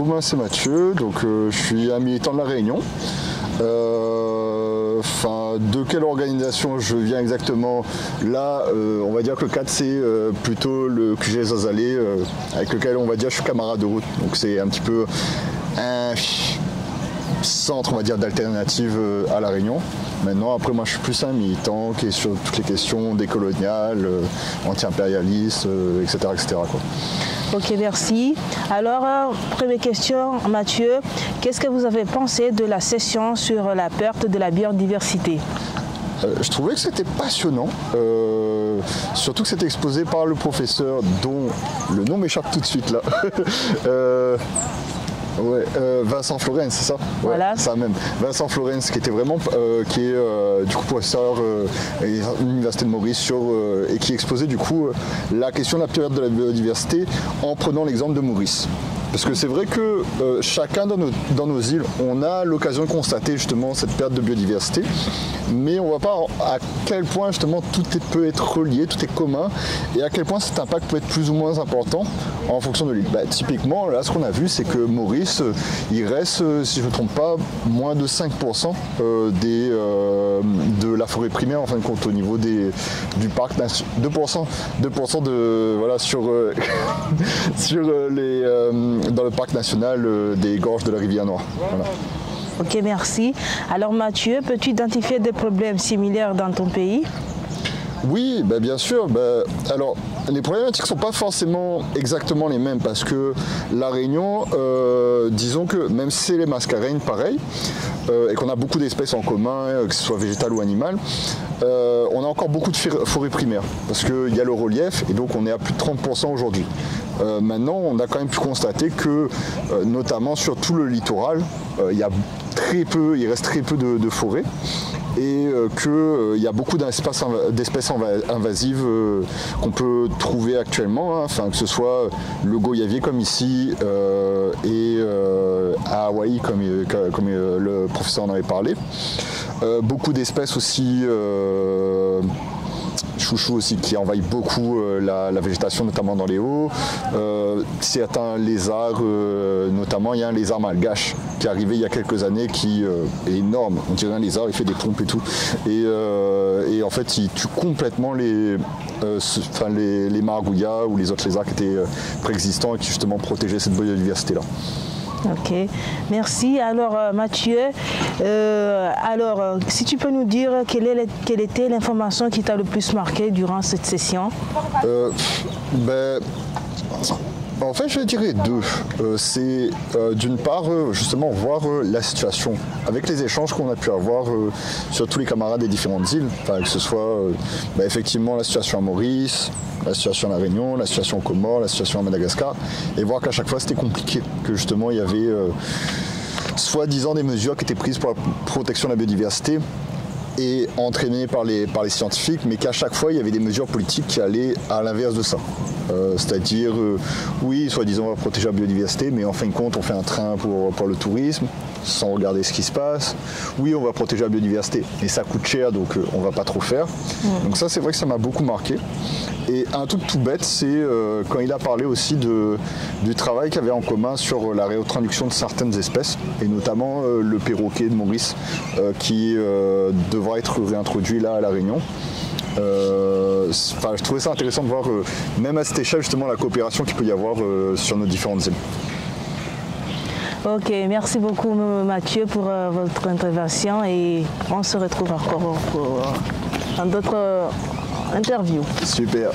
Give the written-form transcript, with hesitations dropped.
moi c'est Mathieu, donc je suis un militant de La Réunion. De quelle organisation je viens exactement? Là, on va dire que le cadre c'est plutôt le QG Zazalé, avec lequel on va dire je suis camarade de route. Donc c'est un petit peu un centre, on va dire, d'alternative à La Réunion. Maintenant, après, moi, je suis plus un militant qui est sur toutes les questions décoloniales, anti-impérialistes, etc., etc., quoi. Ok, merci. Alors, première question, Mathieu, qu'est-ce que vous avez pensé de la session sur la perte de la biodiversité? Je trouvais que c'était passionnant, surtout que c'était exposé par le professeur dont le nom m'échappe tout de suite là. Ouais, Vincent Florenz, c'est ça? Ouais, voilà. Ça même. Vincent Florenz, qui était vraiment, qui est du coup professeur à l'université de Maurice et qui exposait du coup la question de la perte de la biodiversité en prenant l'exemple de Maurice. Parce que c'est vrai que chacun dans nos îles, on a l'occasion de constater justement cette perte de biodiversité, mais on ne voit pas à quel point justement tout peut être relié, tout est commun, et à quel point cet impact peut être plus ou moins important en fonction de l'île. Typiquement, là, ce qu'on a vu, c'est que Maurice, il reste, si je ne me trompe pas, moins de 5% de la forêt primaire, en fin de compte, au niveau du parc, 2% de, sur dans le parc national des gorges de la Rivière Noire. Voilà. Ok, merci. Alors Mathieu, peux-tu identifier des problèmes similaires dans ton pays? Oui, bien sûr. Alors, les problématiques ne sont pas forcément exactement les mêmes parce que La Réunion, disons que même si c'est les mascareignes, pareil, et qu'on a beaucoup d'espèces en commun, que ce soit végétales ou animales, on a encore beaucoup de forêts primaires parce qu'il y a le relief et donc on est à plus de 30% aujourd'hui. Maintenant, on a quand même pu constater que, notamment sur tout le littoral, il reste très peu de forêts et qu'il y a beaucoup d'espèces invasives qu'on peut trouver actuellement, hein, que ce soit le goyavier comme ici et à Hawaï comme le professeur en avait parlé. Beaucoup d'espèces aussi chouchous aussi qui envahissent beaucoup la végétation, notamment dans les hauts. Certains lézards, notamment il y a un lézard malgache qui est arrivé il y a quelques années qui est énorme. On dirait un lézard, il fait des pompes et tout. Et en fait, il tue complètement les maragouillas ou les autres lézards qui étaient préexistants et qui justement protégeaient cette biodiversité-là. Ok, merci. Alors Mathieu, si tu peux nous dire quelle était l'information qui t'a le plus marqué durant cette session? En fait, je dirais deux. C'est d'une part, justement, voir la situation avec les échanges qu'on a pu avoir sur tous les camarades des différentes îles, que ce soit effectivement la situation à Maurice, la situation à La Réunion, la situation aux Comores, la situation à Madagascar, et voir qu'à chaque fois c'était compliqué, que justement il y avait soi-disant des mesures qui étaient prises pour la protection de la biodiversité et entraînées par les scientifiques, mais qu'à chaque fois il y avait des mesures politiques qui allaient à l'inverse de ça. C'est-à-dire, oui, soi-disant on va protéger la biodiversité, mais en fin de compte on fait un train pour le tourisme, sans regarder ce qui se passe. Oui, on va protéger la biodiversité, mais ça coûte cher, donc on va pas trop faire. Donc ça, c'est vrai que ça m'a beaucoup marqué. Et un truc tout bête, c'est quand il a parlé aussi du travail qu'il y avait en commun sur la réintroduction de certaines espèces, et notamment le perroquet de Maurice, qui devra être réintroduit là à La Réunion. Je trouvais ça intéressant de voir, même à cette échelle, justement, la coopération qu'il peut y avoir sur nos différentes îles. Ok, merci beaucoup Mathieu pour votre intervention et on se retrouve encore dans d'autres interviews. Super.